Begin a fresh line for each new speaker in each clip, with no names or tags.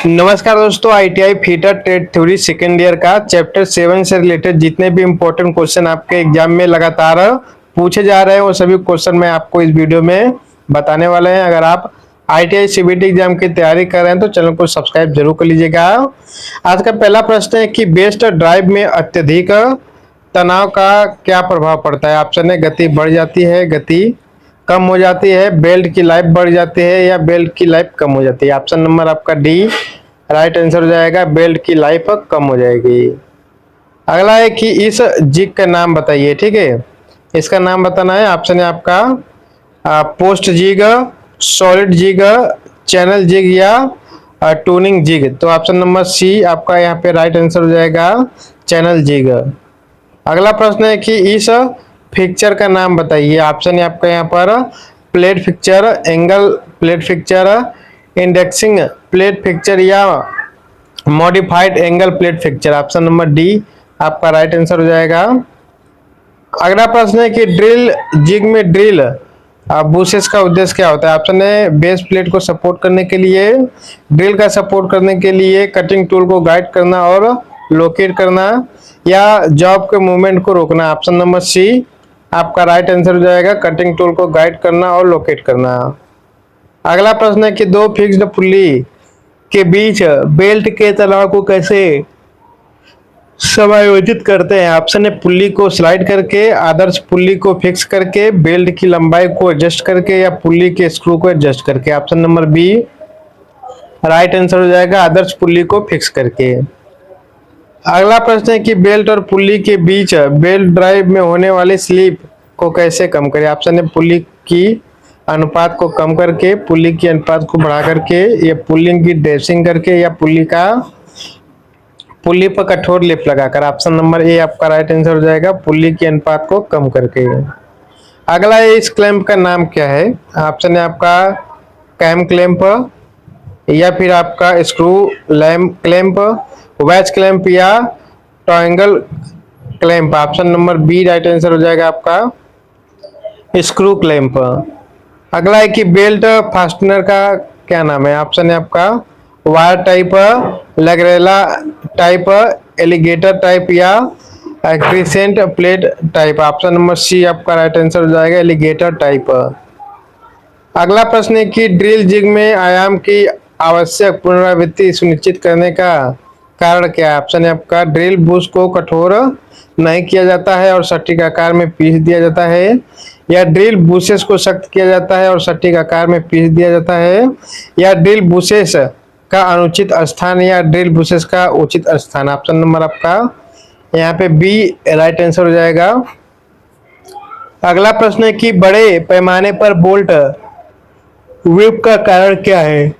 नमस्कार दोस्तों, ITI fitter trade theory second year का चैप्टर 7 से रिलेटेड जितने भी इंपॉर्टेंट क्वेश्चन आपके एग्जाम में लगातार पूछे जा रहे हैं वो सभी क्वेश्चन मैं आपको इस वीडियो में बताने वाले हैं। अगर आप आईटीआई सीबीटी एग्जाम की तैयारी कर रहे हैं तो चैनल को सब्सक्राइब जरूर कर लीजिएगा। आज का पहला प्रश्न है कि बेस्ट ड्राइव में अत्यधिक तनाव का क्या प्रभाव पड़ता है। ऑप्शन है गति बढ़ जाती है, गति कम हो जाती है, बेल्ट की लाइफ बढ़ जाती है या बेल्ट की लाइफ कम हो जाती है। ऑप्शन नंबर आपका डी राइट आंसर हो जाएगा, बेल्ट की लाइफ कम हो जाएगी। अगला है कि इस जिग का नाम बताइए। ठीक है, इसका नाम बताना है। ऑप्शन है आपका post jig, solid jig, channel jig या टूनिंग जिग। तो ऑप्शन नंबर सी आपका यहाँ पे राइट आंसर हो जाएगा, चैनल जिग। अगला प्रश्न है कि इस फिक्चर का नाम बताइए। ऑप्शन है आपका यहाँ पर plate fixture, angle plate fixture, indexing plate fixture या modified angle plate fixture. Option number D आपका राइट आंसर हो जाएगा। अगला प्रश्न है कि ड्रिल जिग में ड्रिल बुशेस का उद्देश्य क्या होता है। ऑप्शन है बेस प्लेट को सपोर्ट करने के लिए, ड्रिल का सपोर्ट करने के लिए, कटिंग टूल को गाइड करना और लोकेट करना या जॉब के मूवमेंट को रोकना। ऑप्शन नंबर सी आपका राइट आंसर हो जाएगा, कटिंग टूल को गाइड करना और लोकेट करना। अगला प्रश्न है कि दो फिक्स्ड पुल्ली के बीच बेल्ट के तनाव को कैसे समायोजित करते हैं। ऑप्शन है पुल्ली को स्लाइड करके, आदर्श पुल्ली को फिक्स करके, बेल्ट की लंबाई को एडजस्ट करके या पुल्ली के स्क्रू को एडजस्ट करके। Option number B right answer हो जाएगा, आदर्श पुल्ली को फिक्स करके। अगला प्रश्न है कि बेल्ट और पुल्ली के बीच बेल्ट ड्राइव में होने वाली स्लिप को कैसे कम करें। ऑप्शन है पुल्ली की अनुपात को कम करके, पुल्ली की अनुपात को बढ़ा करके या पुल्लिंग की ड्रेसिंग करके या पुल्ली पर कठोर लिप लगाकर। ऑप्शन नंबर ए आपका राइट आंसर हो जाएगा, पुल्ली की अनुपात को कम करके। अगला है इस क्लैंप का नाम क्या है। ऑप्शन है आपका कैम क्लैंप या फिर आपका screw lamp clamp, wedge clamp या triangle clamp. Option number B right answer हो जाएगा आपका स्क्रू क्लैंप। अगला है कि बेल्ट फास्टनर का क्या नाम है। ऑप्शन है आपका वायर टाइप, लैग्रेला टाइप, एलिगेटर टाइप या crescent plate type. Option number C आपका राइट आंसर हो जाएगा, एलिगेटर टाइप। अगला प्रश्न है कि ड्रिल जिग में आयाम की आवश्यक पुनरावृत्ति सुनिश्चित करने का कारण क्या है। ऑप्शन है आपका ड्रिल बुश को कठोर नहीं किया जाता है और सटीक आकार में पीस दिया जाता है या ड्रिल बुशेस को सख्त किया जाता है और सटीक आकार में पीस दिया जाता है या ड्रिल बुशेस का अनुचित स्थान या ड्रिल बुशेस का उचित स्थान। ऑप्शन नंबर आपका यहाँ पे बी राइट आंसर हो जाएगा। अगला प्रश्न है कि बड़े पैमाने पर बोल्ट व्हिप का कारण क्या है।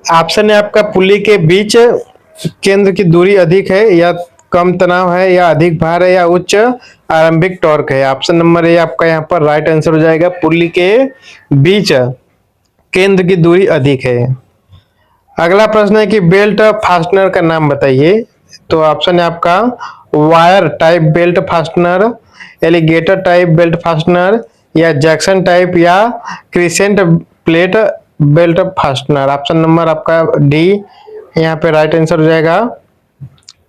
ऑप्शन है आपका पुल्ली के बीच केंद्र की दूरी अधिक है या कम तनाव है या अधिक भार है या उच्च आरंभिक टॉर्क है। ऑप्शन नंबर ए आपका यहाँ पर राइट आंसर हो जाएगा, पुल्ली के बीच केंद्र की दूरी अधिक है। अगला प्रश्न है कि बेल्ट फास्टनर का नाम बताइए। तो ऑप्शन है आपका wire type belt fastener, alligator type belt fastener या जैक्सन टाइप या crescent plate belt fastener. Option number आपका डी यहाँ पे राइट आंसर हो जाएगा।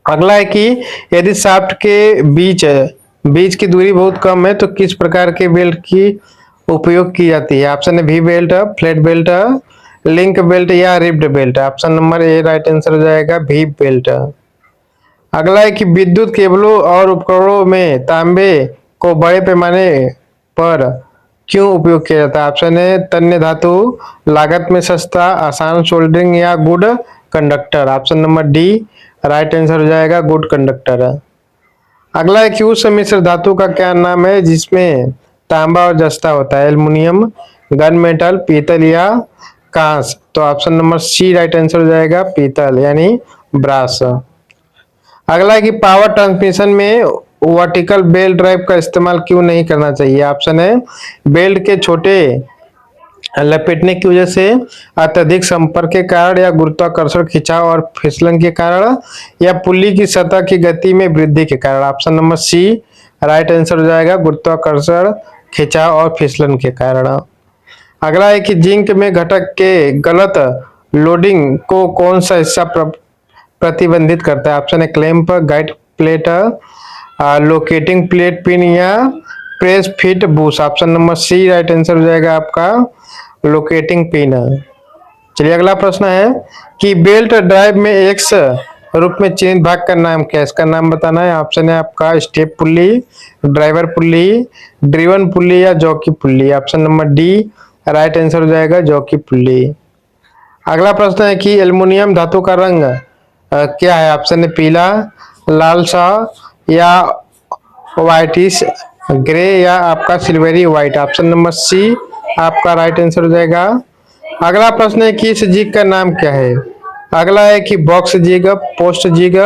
अगला है कि यदि शाफ्ट के बीच की दूरी बहुत कम है तो किस प्रकार के बेल्ट की उपयोग की जाती है। ऑप्शन है V belt, flat belt, link belt या ribbed belt. Option number A right answer हो जाएगा, वी बेल्ट। अगला है कि विद्युत केबलों और उपकरणों में तांबे को बड़े पैमाने पर क्यों उपयोग किया जाता है। ऑप्शन है तन्य धातु, लागत में सस्ता, आसान सोल्डरिंग या good conductor. Option number D right answer हो जाएगा, गुड कंडक्टर। अगला है कि उस मिश्र धातु का क्या नाम है जिसमें तांबा और जस्ता होता है। एल्युमिनियम, गन मेटल, पीतल या कांस। तो option number C right answer हो जाएगा, पीतल यानी ब्रास। अगला है कि पावर ट्रांसमिशन में वर्टिकल बेल्ट ड्राइव का इस्तेमाल क्यों नहीं करना चाहिए। ऑप्शन है बेल्ट के छोटे लपेटने की वजह से, अत्यधिक संपर्क के कारण या गुरुत्वाकर्षण खिंचाव और फिसलन के कारण या पुल्ली की सतह की गति में वृद्धि के कारण। Option number C right answer हो जाएगा, गुरुत्वाकर्षण खिंचाव और फिसलन के कारण। अगला है कि जिंक में घटक के गलत लोडिंग को कौन सा हिस्सा प्रतिबंधित करता है? ऑप्शन है clamp, guide plate, locating plate pin या press fit bush. Option number C right answer हो जाएगा आपका लोकेटिंग पिन। चलिए अगला प्रश्न है कि बेल्ट ड्राइव में एक्स रूप में चिन्हित भाग का नाम क्या है? इसका नाम बताना है। ऑप्शन है आपका step pulley, driver pulley, driven pulley या jockey pulley. Option number D right answer हो जाएगा जॉकी पुल्ली। अगला प्रश्न है कि एल्युमिनियम धातु का रंग क्या है? ऑप्शन है पीला, लाल सा या व्हाइटिश ग्रे या आपका silvery white. Option number C आपका राइट आंसर हो जाएगा। अगला प्रश्न है कि इस जिग का नाम क्या है? अगला है कि box jig, post jig,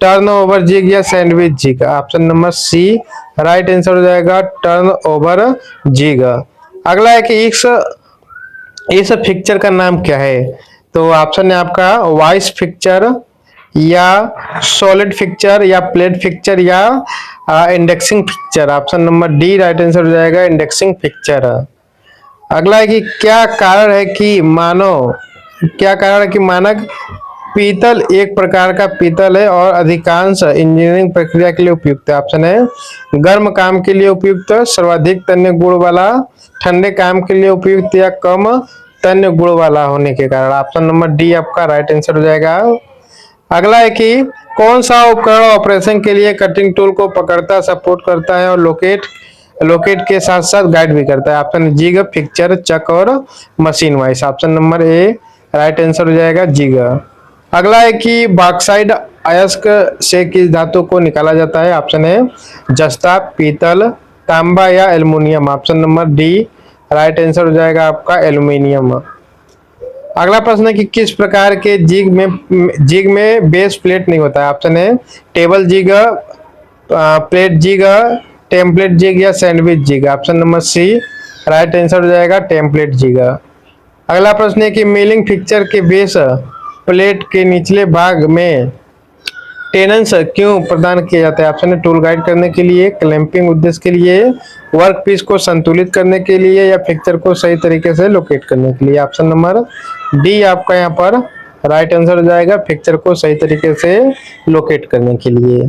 turn over jig या sandwich jig. Option number C right answer हो जाएगा टर्न ओवर जिग। अगला है कि इस फिक्चर का नाम क्या है? तो ऑप्शन है आपका वॉइस फिक्चर या सॉलिड फिक्चर या प्लेट फिक्चर या indexing fixture. Option number D right answer हो जाएगा इंडेक्सिंग फिक्चर। अगला है कि क्या कारण है कि मानक पीतल एक प्रकार का पीतल है और अधिकांश इंजीनियरिंग प्रक्रिया के लिए उपयुक्त है? ऑप्शन है गर्म काम के लिए उपयुक्त, सर्वाधिक तन्य गुण वाला, ठंडे काम के लिए उपयुक्त या कम तन्य गुण वाला होने के कारण। ऑप्शन नंबर डी आपका राइट आंसर हो जाएगा। अगला है कि कौन सा उपकरण ऑपरेशन के लिए कटिंग टूल को पकड़ता, सपोर्ट करता है और लोकेट के साथ साथ गाइड भी करता है? ऑप्शन जिग, फिक्चर, चक और machine vice. Option number A right answer हो जाएगा जिग। अगला है कि बॉक्साइट अयस्क से किस धातु को निकाला जाता है? ऑप्शन है जस्ता, पीतल, तांबा या aluminium. Option number D right answer हो जाएगा आपका एल्युमिनियम। अगला प्रश्न है कि किस प्रकार के जिग में बेस प्लेट नहीं होता है? ऑप्शन है table jig, plate jig, template jig या sandwich jig. Option number C right answer हो जाएगा टेम्पलेट जिग। अगला प्रश्न है कि मिलिंग फिक्चर के बेस प्लेट के निचले भाग में टेनेंस क्यों प्रदान किया जाता है? ऑप्शन है टूल गाइड करने के लिए, क्लैंपिंग उद्देश्य के लिए, वर्क पीस को संतुलित करने के लिए या फिक्चर को सही तरीके से लोकेट करने के लिए। ऑप्शन नंबर डी आपका यहाँ पर राइट आंसर हो जाएगा फिक्चर को सही तरीके से लोकेट करने के लिए।